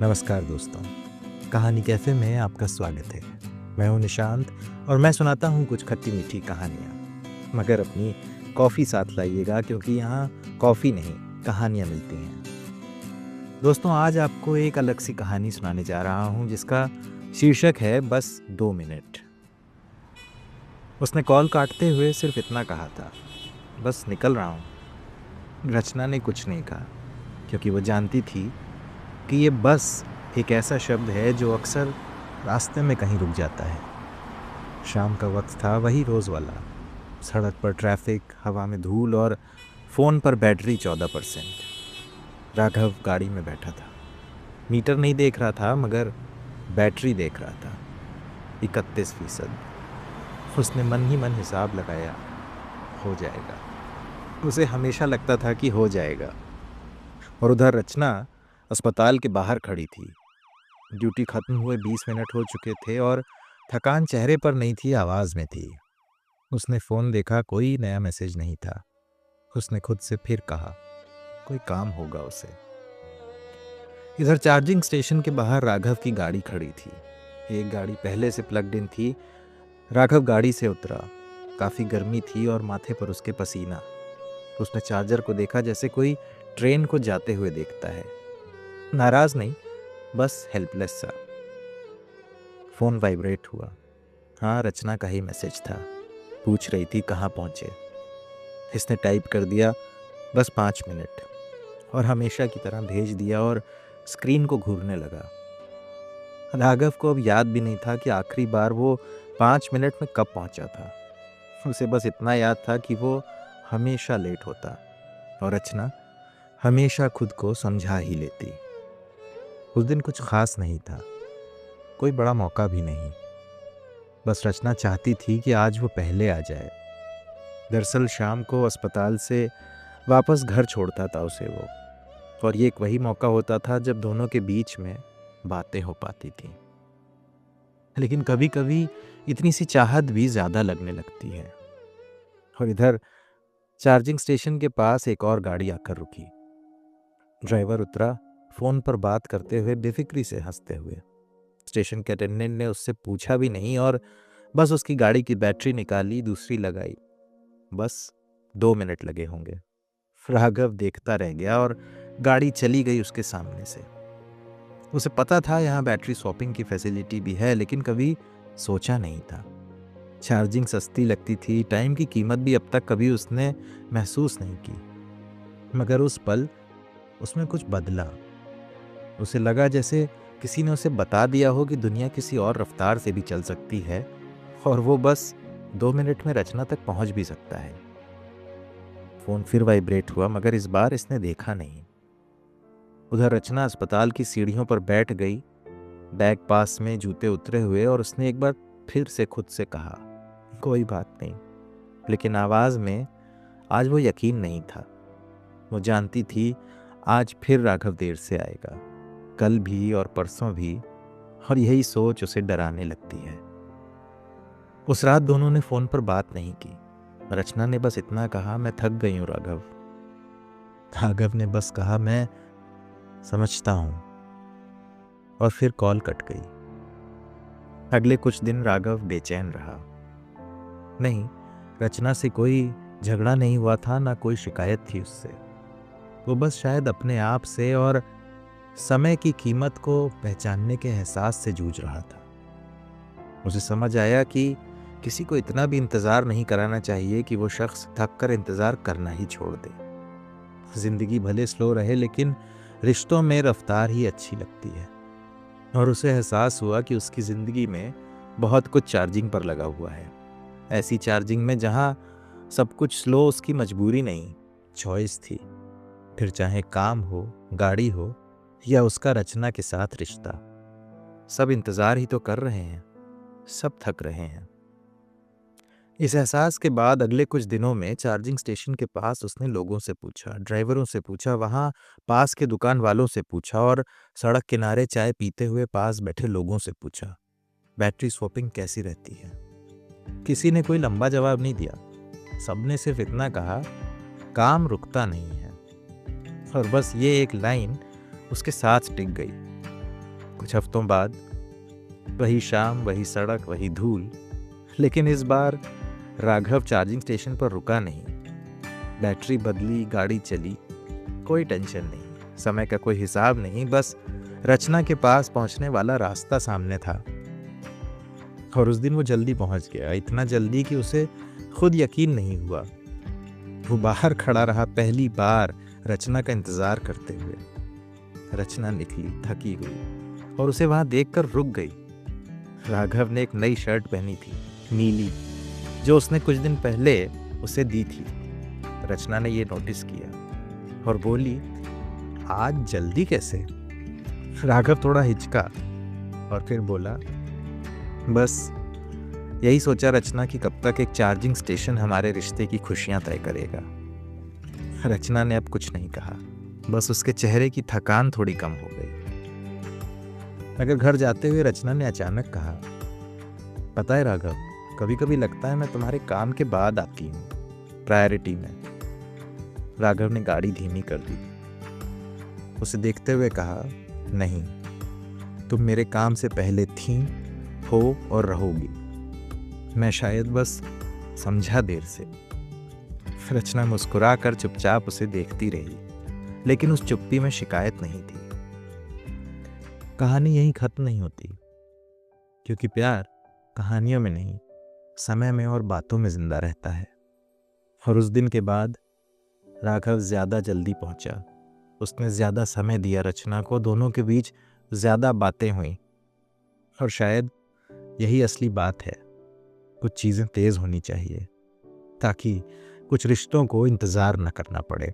नमस्कार दोस्तों, कहानी कैफ़े में आपका स्वागत है। मैं हूं निशांत और मैं सुनाता हूं कुछ खट्टी मीठी कहानियाँ। मगर अपनी कॉफ़ी साथ लाइएगा क्योंकि यहाँ कॉफ़ी नहीं, कहानियाँ मिलती हैं। दोस्तों, आज आपको एक अलग सी कहानी सुनाने जा रहा हूं जिसका शीर्षक है बस 2 मिनट। उसने कॉल काटते हुए सिर्फ इतना कहा था, बस निकल रहा हूँ। रचना ने कुछ नहीं कहा क्योंकि वो जानती थी कि ये बस एक ऐसा शब्द है जो अक्सर रास्ते में कहीं रुक जाता है। शाम का वक्त था, वही रोज़ वाला। सड़क पर ट्रैफिक, हवा में धूल और फ़ोन पर बैटरी 14%। राघव गाड़ी में बैठा था। मीटर नहीं देख रहा था मगर बैटरी देख रहा था, 31%। उसने मन ही मन हिसाब लगाया, हो जाएगा। उसे हमेशा लगता था कि हो जाएगा। और उधर रचना अस्पताल के बाहर खड़ी थी। ड्यूटी खत्म हुए 20 मिनट हो चुके थे और थकान चेहरे पर नहीं थी, आवाज़ में थी। उसने फ़ोन देखा, कोई नया मैसेज नहीं था। उसने खुद से फिर कहा, कोई काम होगा उसे। इधर चार्जिंग स्टेशन के बाहर राघव की गाड़ी खड़ी थी। एक गाड़ी पहले से प्लग्ड इन थी। राघव गाड़ी से उतरा। काफ़ी गर्मी थी और माथे पर उसके पसीना। उसने चार्जर को देखा जैसे कोई ट्रेन को जाते हुए देखता है। नाराज़ नहीं, बस हेल्पलेस सा। फ़ोन वाइब्रेट हुआ। हाँ, रचना का ही मैसेज था। पूछ रही थी कहाँ पहुँचे। इसने टाइप कर दिया, बस 5 मिनट, और हमेशा की तरह भेज दिया और स्क्रीन को घूरने लगा। राघव को अब याद भी नहीं था कि आखिरी बार वो 5 मिनट में कब पहुँचा था। उसे बस इतना याद था कि वो हमेशा लेट होता और रचना हमेशा खुद को समझा ही लेती। उस दिन कुछ खास नहीं था, कोई बड़ा मौका भी नहीं। बस रचना चाहती थी कि आज वो पहले आ जाए। दरअसल शाम को अस्पताल से वापस घर छोड़ता था उसे वो, और ये एक वही मौका होता था जब दोनों के बीच में बातें हो पाती थी। लेकिन कभी कभी इतनी सी चाहत भी ज़्यादा लगने लगती है। और इधर चार्जिंग स्टेशन के पास एक और गाड़ी आकर रुकी। ड्राइवर उतरा, फ़ोन पर बात करते हुए, बेफिक्री से हंसते हुए। स्टेशन के अटेंडेंट ने उससे पूछा भी नहीं और बस उसकी गाड़ी की बैटरी निकाली, दूसरी लगाई। बस 2 मिनट लगे होंगे। राघव देखता रह गया और गाड़ी चली गई उसके सामने से। उसे पता था यहाँ बैटरी स्वैपिंग की फैसिलिटी भी है, लेकिन कभी सोचा नहीं था। चार्जिंग सस्ती लगती थी, टाइम की कीमत भी अब तक कभी उसने महसूस नहीं की। मगर उस पल उसमें कुछ बदला। उसे लगा जैसे किसी ने उसे बता दिया हो कि दुनिया किसी और रफ्तार से भी चल सकती है और वो बस 2 मिनट में रचना तक पहुंच भी सकता है। फ़ोन फिर वाइब्रेट हुआ मगर इस बार इसने देखा नहीं। उधर रचना अस्पताल की सीढ़ियों पर बैठ गई, बैग पास में, जूते उतरे हुए, और उसने एक बार फिर से खुद से कहा, कोई बात नहीं। लेकिन आवाज़ में आज वो यकीन नहीं था। वो जानती थी आज फिर राघव देर से आएगा, कल भी और परसों भी, और यही सोच उसे डराने लगती है। उस रात दोनों ने फ़ोन पर बात नहीं की। रचना ने बस इतना कहा, मैं थक गई हूँ राघव। राघव ने बस कहा, मैं समझता हूँ, और फिर कॉल कट गई। अगले कुछ दिन राघव बेचैन रहा। नहीं, रचना से कोई झगड़ा नहीं हुआ था, ना कोई शिकायत थी उससे। वो बस शायद अपने आप से और समय की कीमत को पहचानने के एहसास से जूझ रहा था। उसे समझ आया कि किसी को इतना भी इंतज़ार नहीं कराना चाहिए कि वो शख्स थक कर इंतज़ार करना ही छोड़ दे। ज़िंदगी भले स्लो रहे, लेकिन रिश्तों में रफ्तार ही अच्छी लगती है। और उसे एहसास हुआ कि उसकी ज़िंदगी में बहुत कुछ चार्जिंग पर लगा हुआ है। ऐसी चार्जिंग में जहाँ सब कुछ स्लो उसकी मजबूरी नहीं, चॉइस थी। फिर चाहे काम हो, गाड़ी हो, या उसका रचना के साथ रिश्ता, सब इंतज़ार ही तो कर रहे हैं, सब थक रहे हैं। इस एहसास के बाद अगले कुछ दिनों में चार्जिंग स्टेशन के पास उसने लोगों से पूछा, ड्राइवरों से पूछा, वहाँ पास के दुकान वालों से पूछा, और सड़क किनारे चाय पीते हुए पास बैठे लोगों से पूछा, बैटरी स्वैपिंग कैसी रहती है। किसी ने कोई लंबा जवाब नहीं दिया। सबने सिर्फ इतना कहा, काम रुकता नहीं है। और बस ये एक लाइन उसके साथ टिक गई। कुछ हफ्तों बाद वही शाम, वही सड़क, वही धूल, लेकिन इस बार राघव चार्जिंग स्टेशन पर रुका नहीं। बैटरी बदली, गाड़ी चली, कोई टेंशन नहीं, समय का कोई हिसाब नहीं, बस रचना के पास पहुंचने वाला रास्ता सामने था। और उस दिन वो जल्दी पहुंच गया, इतना जल्दी कि उसे खुद यकीन नहीं हुआ। वो बाहर खड़ा रहा, पहली बार रचना का इंतजार करते हुए। रचना निकली, थकी हुई, और उसे वहां देखकर रुक गई। राघव ने एक नई शर्ट पहनी थी, नीली, जो उसने कुछ दिन पहले उसे दी थी। रचना ने ये नोटिस किया और बोली, आज जल्दी कैसे? राघव थोड़ा हिचका और फिर बोला, बस यही सोचा रचना कि कब तक एक चार्जिंग स्टेशन हमारे रिश्ते की खुशियां तय करेगा। रचना ने अब कुछ नहीं कहा, बस उसके चेहरे की थकान थोड़ी कम हो गई। अगर घर जाते हुए रचना ने अचानक कहा, पता है राघव, कभी कभी लगता है मैं तुम्हारे काम के बाद आती हूँ, प्रायोरिटी में। राघव ने गाड़ी धीमी कर दी, उसे देखते हुए कहा, नहीं, तुम मेरे काम से पहले थी, हो और रहोगी। मैं शायद बस समझा देर से। रचना मुस्कुरा कर चुपचाप उसे देखती रही, लेकिन उस चुप्पी में शिकायत नहीं थी। कहानी यहीं खत्म नहीं होती, क्योंकि प्यार कहानियों में नहीं, समय में और बातों में जिंदा रहता है। और उस दिन के बाद राघव ज्यादा जल्दी पहुंचा, उसने ज्यादा समय दिया रचना को, दोनों के बीच ज्यादा बातें हुई। और शायद यही असली बात है, कुछ चीजें तेज होनी चाहिए ताकि कुछ रिश्तों को इंतजार न करना पड़े।